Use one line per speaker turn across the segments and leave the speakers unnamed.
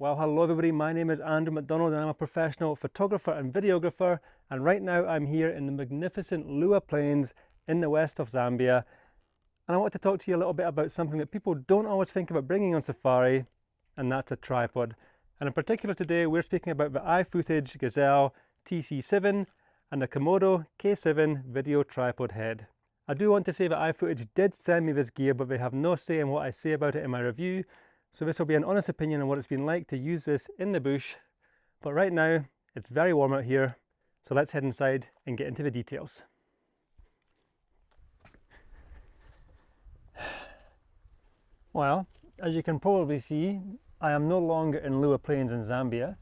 Well, hello everybody, my name is Andrew McDonald and I'm a professional photographer and videographer, and right now I'm here in the magnificent Lua Plains in the west of Zambia, and I want to talk to you a little bit about something that people don't always think about bringing on safari, and that's a tripod. And in particular today we're speaking about the IFOOTAGE GAZELLE TC7 and the KOMODO K7 video tripod head. I do want to say that IFOOTAGE did send me this gear, but they have no say in what I say about it in my review. So this will be an honest opinion on what it's been like to use this in the bush. But right now, it's very warm out here, so let's head inside and get into the details. Well, as you can probably see, I am no longer in Lua Plains in Zambia.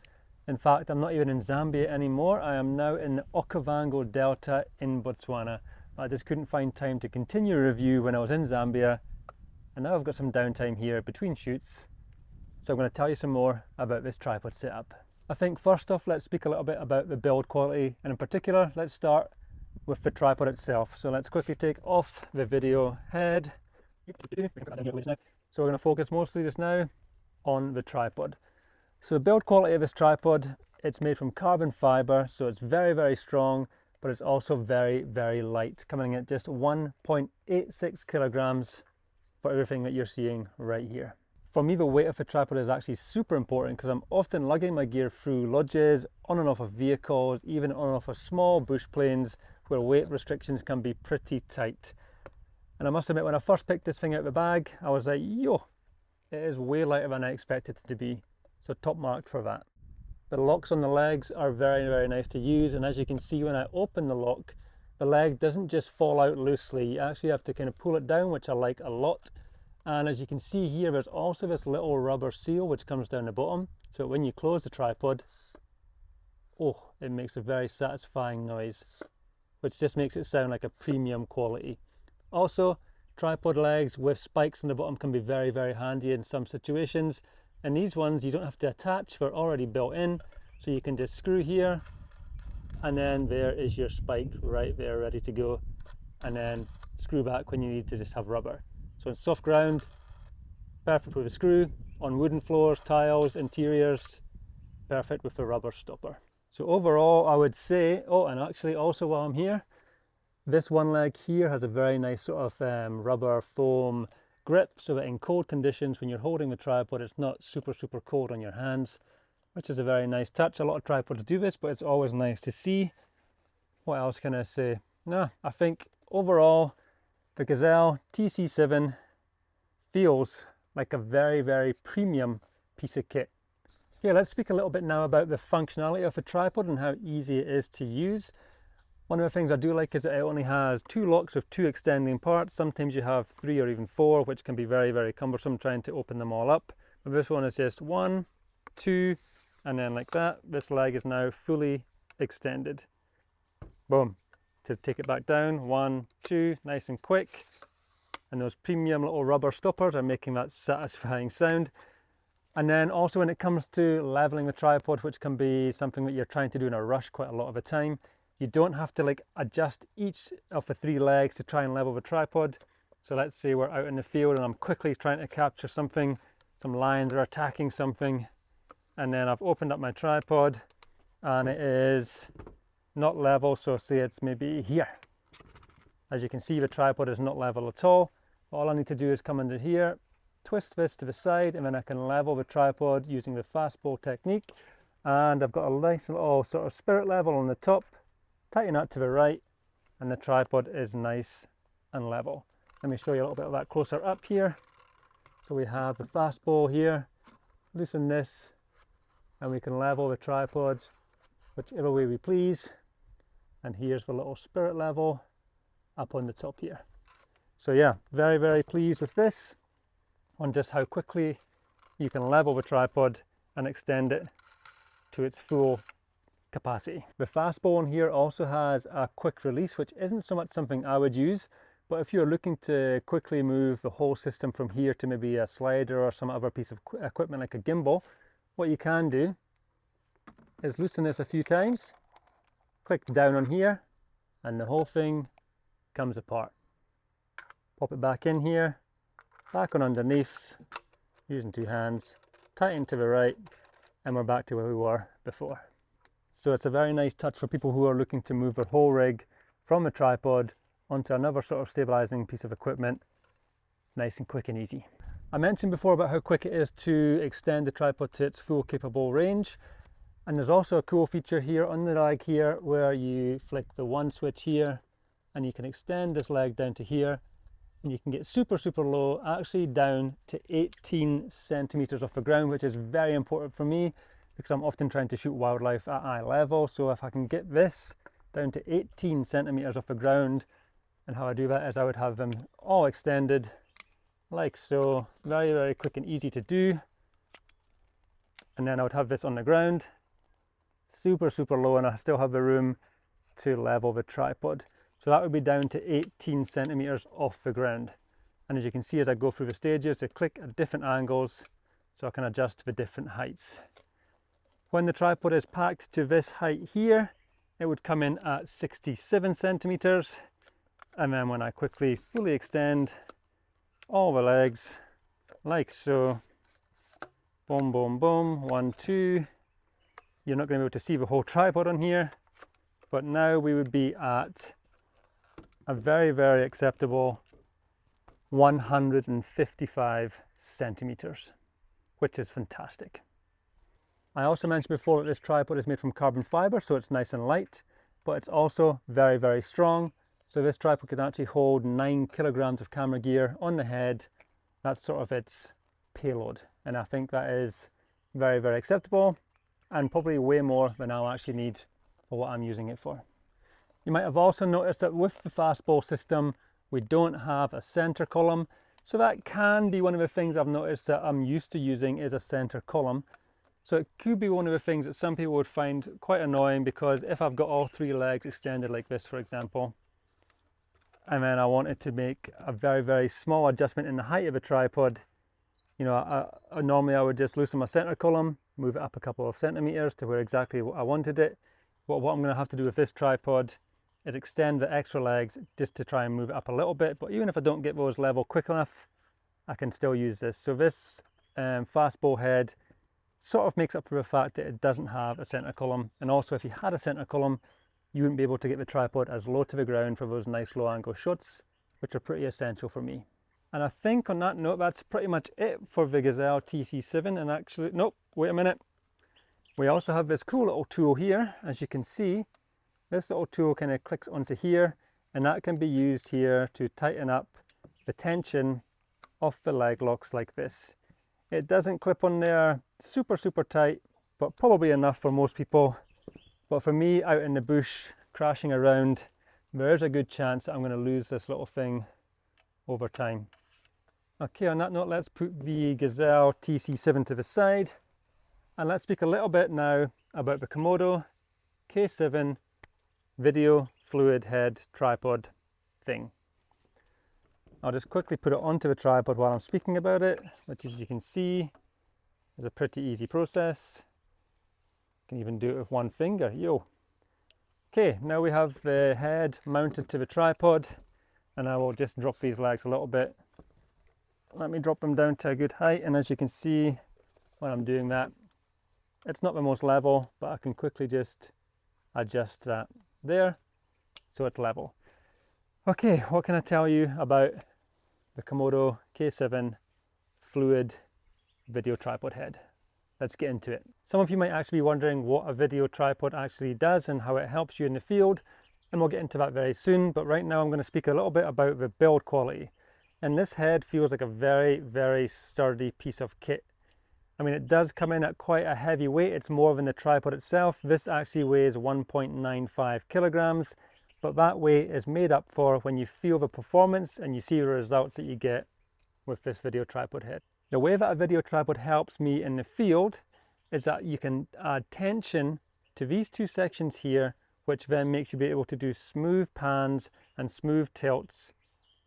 In fact, I'm not even in Zambia anymore. I am now in the Okavango Delta in Botswana. I just couldn't find time to continue a review when I was in Zambia. And now I've got some downtime here between shoots, so I'm going to tell you some more about this tripod setup. I think first off, let's speak a little bit about the build quality, and in particular, let's start with the tripod itself. So let's quickly take off the video head. So we're going to focus mostly just now on the tripod. So the build quality of this tripod, it's made from carbon fiber, so it's very, very strong, but it's also very, very light, coming in at just 1.86 kilograms for everything that you're seeing right here. For me, the weight of the tripod is actually super important because I'm often lugging my gear through lodges, on and off of vehicles, even on and off of small bush plains where weight restrictions can be pretty tight. And I must admit, when I first picked this thing out of the bag, I was like, yo, it is way lighter than I expected it to be. So top mark for that. The locks on the legs are very, very nice to use, and as you can see when I open the lock, the leg doesn't just fall out loosely. You actually have to kind of pull it down, which I like a lot. And as you can see here, there's also this little rubber seal which comes down the bottom. So when you close the tripod, oh, it makes a very satisfying noise, which just makes it sound like a premium quality. Also, tripod legs with spikes on the bottom can be very, very handy in some situations. And these ones you don't have to attach, they're already built in. So you can just screw here, and then there is your spike right there ready to go, and then screw back when you need to just have rubber. So on soft ground, perfect with a screw. On wooden floors, tiles, interiors, perfect with the rubber stopper. So overall I would say, oh, and actually also while I'm here, this one leg here has a very nice sort of rubber foam grip, so that in cold conditions when you're holding the tripod it's not super cold on your hands, which is a very nice touch. A lot of tripods do this, but it's always nice to see. What else can I say? No, I think overall the Gazelle TC7 feels like a very, very premium piece of kit. Yeah, let's speak a little bit now about the functionality of a tripod and how easy it is to use. One of the things I do like is that it only has 2 locks with 2 extending parts. Sometimes you have 3 or even 4, which can be very, very cumbersome trying to open them all up. But this one is just 1, 2, and then like that, this leg is now fully extended. Boom. To take it back down, 1, 2, nice and quick. And those premium little rubber stoppers are making that satisfying sound. And then also when it comes to leveling the tripod, which can be something that you're trying to do in a rush quite a lot of the time, you don't have to like adjust each of the 3 legs to try and level the tripod. So let's say we're out in the field and I'm quickly trying to capture something, some lions are attacking something, and then I've opened up my tripod and it is not level, so say it's maybe here. As you can see, the tripod is not level at all. All I need to do is come under here, twist this to the side, and then I can level the tripod using the fastball technique. And I've got a nice little sort of spirit level on the top, tighten that to the right, and the tripod is nice and level. Let me show you a little bit of that closer up here. So we have the fastball here, loosen this, and we can level the tripod whichever way we please. And here's the little spirit level up on the top here. So yeah, very, very pleased with this, on just how quickly you can level the tripod and extend it to its full capacity. The fastball on here also has a quick release, which isn't so much something I would use, but if you're looking to quickly move the whole system from here to maybe a slider or some other piece of equipment like a gimbal, what you can do is loosen this a few times, click down on here, and the whole thing comes apart. Pop it back in here, back on underneath, using 2 hands, tighten to the right, and we're back to where we were before. So it's a very nice touch for people who are looking to move their whole rig from a tripod onto another sort of stabilizing piece of equipment, nice and quick and easy. I mentioned before about how quick it is to extend the tripod to its full capable range. And there's also a cool feature here on the leg here where you flick the one switch here and you can extend this leg down to here, and you can get super low, actually down to 18 centimeters off the ground, which is very important for me because I'm often trying to shoot wildlife at eye level. So if I can get this down to 18 centimeters off the ground, and how I do that is I would have them all extended like so, very quick and easy to do. And then I would have this on the ground, super low, and I still have the room to level the tripod. So that would be down to 18 centimeters off the ground. And as you can see, as I go through the stages, I click at different angles so I can adjust the different heights. When the tripod is packed to this height here, it would come in at 67 centimeters. And then when I quickly fully extend all the legs like so, boom, 1, 2, you're not going to be able to see the whole tripod on here, but now we would be at a very acceptable 155 centimeters, which is fantastic. I also mentioned before that this tripod is made from carbon fiber, so it's nice and light, but it's also very strong. So this tripod can actually hold 9 kilograms of camera gear on the head. That's sort of its payload. And I think that is very acceptable, and probably way more than I'll actually need for what I'm using it for. You might have also noticed that with the fastball system, we don't have a center column. So that can be one of the things I've noticed that I'm used to using is a center column. So it could be one of the things that some people would find quite annoying, because if I've got all 3 legs extended like this, for example, and then I wanted to make a very small adjustment in the height of the tripod, you know, normally I would just loosen my center column, move it up a couple of centimeters to where exactly I wanted it. But what I'm going to have to do with this tripod is extend the extra legs just to try and move it up a little bit. But even if I don't get those level quick enough, I can still use this. So this fastball head sort of makes up for the fact that it doesn't have a center column. And also, if you had a center column, you wouldn't be able to get the tripod as low to the ground for those nice low angle shots, which are pretty essential for me. And I think on that note, that's pretty much it for the Gazelle TC7. And actually, nope, wait a minute. We also have this cool little tool here. As you can see, this little tool kind of clicks onto here, and that can be used here to tighten up the tension of the leg locks like this. It doesn't clip on there super tight, but probably enough for most people. But for me, out in the bush, crashing around, there's a good chance that I'm going to lose this little thing over time. Okay, on that note, let's put the Gazelle TC7 to the side, and let's speak a little bit now about the KOMODO K7 video fluid head tripod thing. I'll just quickly put it onto the tripod while I'm speaking about it, which, as you can see, is a pretty easy process. Can even do it with one finger, yo. Okay, now we have the head mounted to the tripod, and I will just drop these legs a little bit. Let me drop them down to a good height, and as you can see when I'm doing that, it's not the most level, but I can quickly just adjust that there so it's level. Okay, what can I tell you about the KOMODO K7 fluid video tripod head? Let's get into it. Some of you might actually be wondering what a video tripod actually does and how it helps you in the field, and we'll get into that very soon. But right now I'm going to speak a little bit about the build quality. And this head feels like a very sturdy piece of kit. I mean, it does come in at quite a heavy weight. It's more than the tripod itself. This actually weighs 1.95 kilograms, but that weight is made up for when you feel the performance and you see the results that you get with this video tripod head. The way that a video tripod helps me in the field is that you can add tension to these two sections here, which then makes you be able to do smooth pans and smooth tilts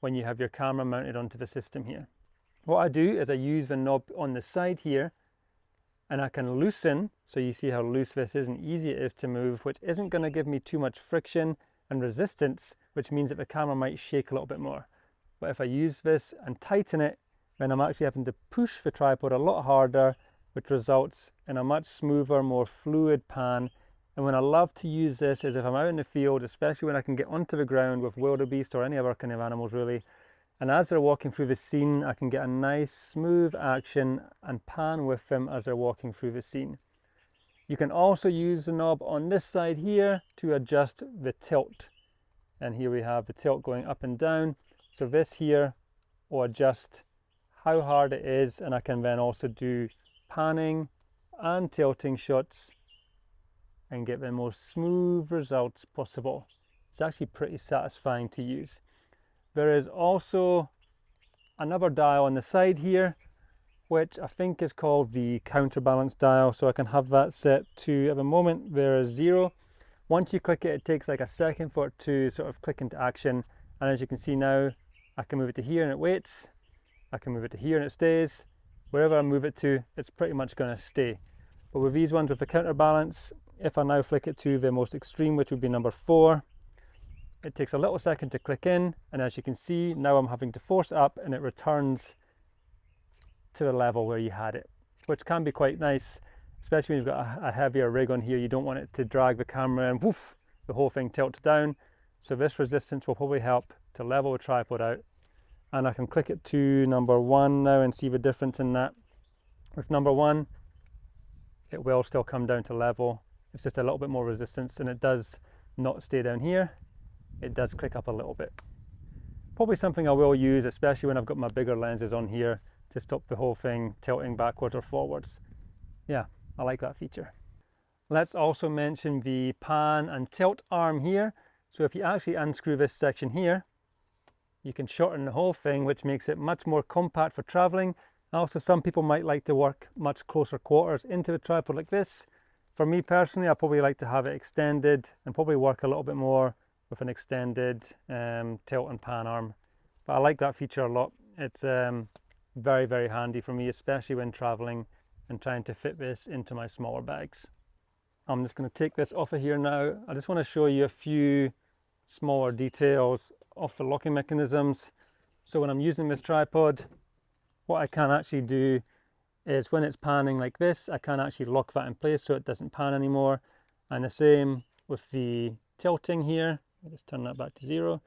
when you have your camera mounted onto the system here. What I do is I use the knob on the side here, and I can loosen, so you see how loose this is and easy it is to move, which isn't going to give me too much friction and resistance, which means that the camera might shake a little bit more. But if I use this and tighten it, then I'm actually having to push the tripod a lot harder which results in a much smoother, more fluid pan. And when I love to use this is if I'm out in the field, especially when I can get onto the ground with wildebeest or any other kind of animals really, and as they're walking through the scene, I can get a nice smooth action and pan with them as they're walking through the scene. You can also use the knob on this side here to adjust the tilt. And here we have the tilt going up and down. So this here will adjust how hard it is, and I can then also do panning and tilting shots and get the most smooth results possible. It's actually pretty satisfying to use. There is also another dial on the side here, which I think is called the counterbalance dial. So I can have that set to, at the moment, there is 0. Once you click it, it takes like a second for it to sort of click into action. And as you can see now, I can move it to here and it waits. I can move it to here and it stays. Wherever I move it to, it's pretty much going to stay. But with these ones with the counterbalance, if I now flick it to the most extreme, which would be number 4, it takes a little second to click in, and as you can see, now I'm having to force it up and it returns to the level where you had it, which can be quite nice, especially when you've got a heavier rig on here. You don't want it to drag the camera and woof, the whole thing tilts down. So this resistance will probably help to level the tripod out. And I can click it to number 1 now and see the difference in that. With number 1, it will still come down to level. It's just a little bit more resistance, and it does not stay down here. It does click up a little bit. Probably something I will use, especially when I've got my bigger lenses on here, to stop the whole thing tilting backwards or forwards. Yeah, I like that feature. Let's also mention the pan and tilt arm here. So if you actually unscrew this section here, you can shorten the whole thing, which makes it much more compact for traveling. Also, some people might like to work much closer quarters into the tripod like this. For me personally, I probably like to have it extended and probably work a little bit more with an extended tilt and pan arm. But I like that feature a lot. It's very, very handy for me, especially when traveling and trying to fit this into my smaller bags. I'm just going to take this off of here now. I just want to show you a few smaller details of the locking mechanisms. So when I'm using this tripod, what I can actually do is when it's panning like this, I can actually lock that in place so it doesn't pan anymore. And the same with the tilting here. I'll just turn that back to 0.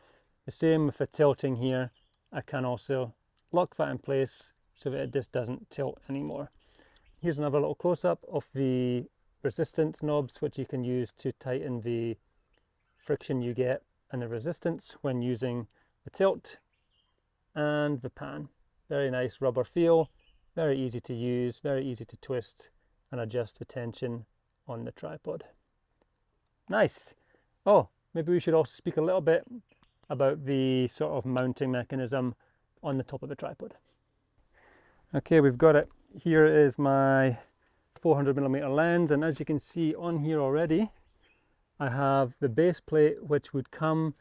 The same with the tilting here. I can also lock that in place so that it just doesn't tilt anymore. Here's another little close-up of the resistance knobs, which you can use to tighten the friction you get and the resistance when using the tilt and the pan. Very nice rubber feel, very easy to use, very easy to twist and adjust the tension on the tripod. Nice. Oh, maybe we should also speak a little bit about the sort of mounting mechanism on the top of the tripod. Okay, we've got it. Here is my 400mm lens, and as you can see on here already, I have the base plate which would come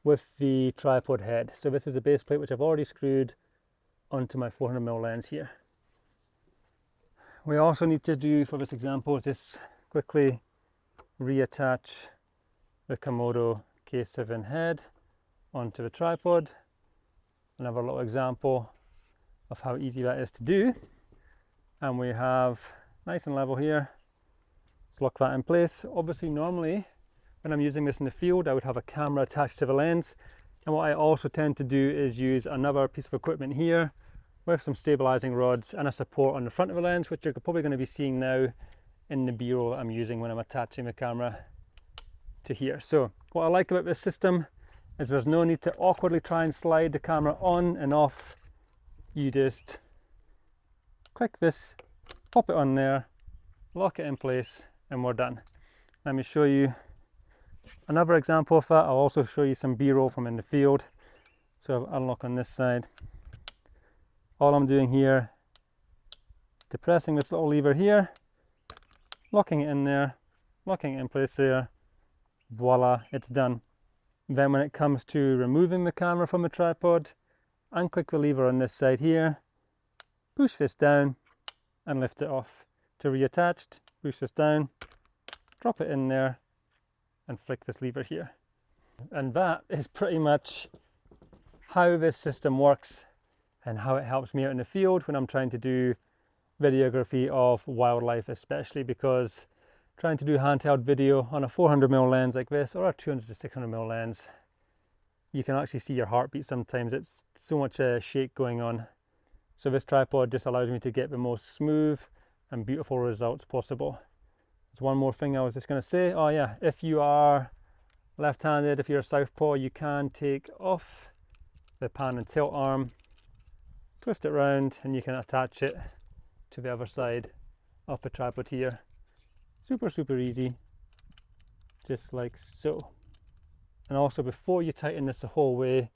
with the tripod head. So this is a base plate which I've already screwed onto my 400mm lens here. We also need to do for this example is just quickly reattach the KOMODO K7 head onto the tripod. Another little example of how easy that is to do. And we have nice and level here. Let's lock that in place. Obviously normally when I'm using this in the field, I would have a camera attached to the lens. And what I also tend to do is use another piece of equipment here with some stabilizing rods and a support on the front of the lens, which you're probably going to be seeing now in the B-roll I'm using when I'm attaching the camera to here. So what I like about this system is there's no need to awkwardly try and slide the camera on and off. You just click this, pop it on there, lock it in place, and we're done. Let me show you another example of that. I'll also show you some B-roll from in the field. So I'll unlock on this side. All I'm doing here is depressing this little lever here, locking it in there, locking it in place there. Voila, it's done. Then when it comes to removing the camera from the tripod, unclick the lever on this side here, push this down and lift it off. To reattach, push this down, drop it in there and flick this lever here. And that is pretty much how this system works and how it helps me out in the field when I'm trying to do videography of wildlife, especially because trying to do handheld video on a 400mm lens like this or a 200 to 600mm lens, you can actually see your heartbeat sometimes. It's so much shake going on. So this tripod just allows me to get the most smooth and beautiful results possible. There's one more thing I was just going to say. Oh yeah, if you are left-handed, if you're a southpaw, you can take off the pan and tilt arm, twist it round, and you can attach it to the other side of the tripod here. Super easy, just like so. And also, before you tighten this the whole way,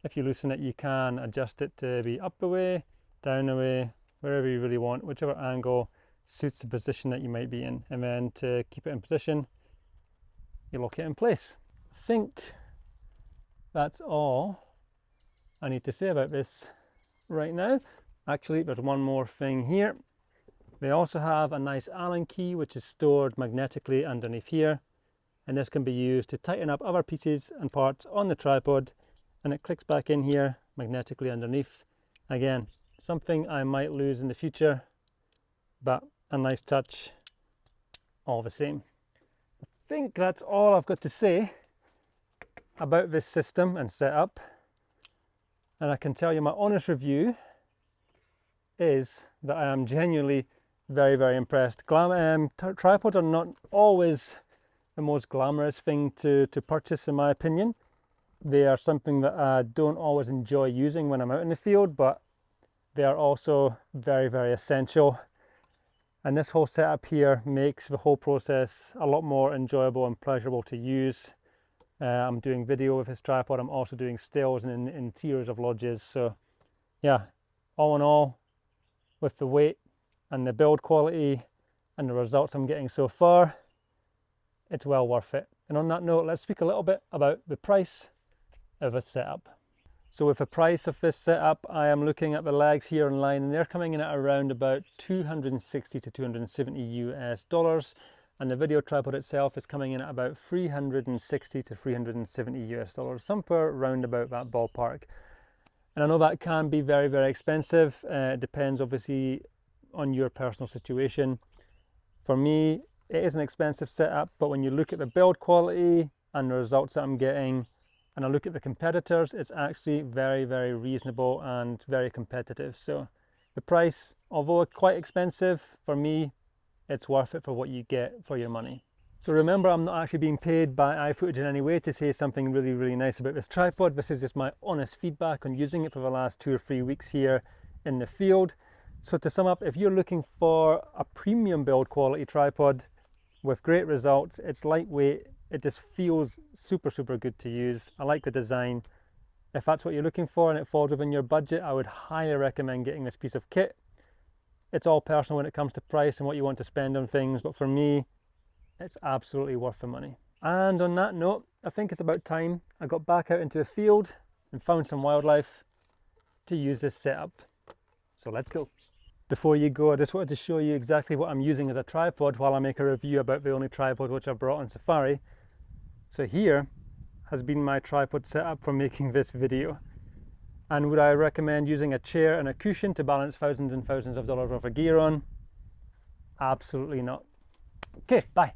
if you loosen it, you can adjust it to be up the way, down the way, wherever you really want, whichever angle suits the position that you might be in. And then to keep it in position, you lock it in place. I think that's all I need to say about this right now. Actually, there's one more thing here. They also have a nice Allen key which is stored magnetically underneath here, and this can be used to tighten up other pieces and parts on the tripod, and it clicks back in here magnetically underneath. Again, something I might lose in the future, but a nice touch all the same. I think that's all I've got to say about this system and setup, and I can tell you my honest review is that I am genuinely very impressed. Tripods are not always the most glamorous thing to purchase, in my opinion. They are something that I don't always enjoy using when I'm out in the field, but they are also very essential. And this whole setup here makes the whole process a lot more enjoyable and pleasurable to use. I'm doing video with this tripod. I'm also doing stills and in interiors of lodges. So yeah, all in all, with the weight and the build quality and the results I'm getting so far, it's well worth it. And on that note, let's speak a little bit about the price of a setup. So with the price of this setup, I am looking at the legs here online, and they're coming in at around about 260 to 270 US dollars. And the video tripod itself is coming in at about 360 to 370 US dollars, somewhere around about that ballpark. And I know that can be very expensive. It depends obviously on your personal situation. For me, it is an expensive setup, but when you look at the build quality and the results that I'm getting, and I look at the competitors, it's actually very reasonable and very competitive. So the price, although quite expensive, for me, it's worth it for what you get for your money. So remember, I'm not actually being paid by iFootage in any way to say something really nice about this tripod. This is just my honest feedback on using it for the last 2 or 3 weeks here in the field. So to sum up, if you're looking for a premium build quality tripod with great results, it's lightweight, it just feels super good to use. I like the design. If that's what you're looking for and it falls within your budget, I would highly recommend getting this piece of kit. It's all personal when it comes to price and what you want to spend on things, but for me, it's absolutely worth the money. And on that note, I think it's about time I got back out into the field and found some wildlife to use this setup. So let's go. Before you go, I just wanted to show you exactly what I'm using as a tripod while I make a review about the only tripod which I've brought on safari. So here has been my tripod setup for making this video. And would I recommend using a chair and a cushion to balance thousands and thousands of dollars worth of gear on? Absolutely not. Okay, bye.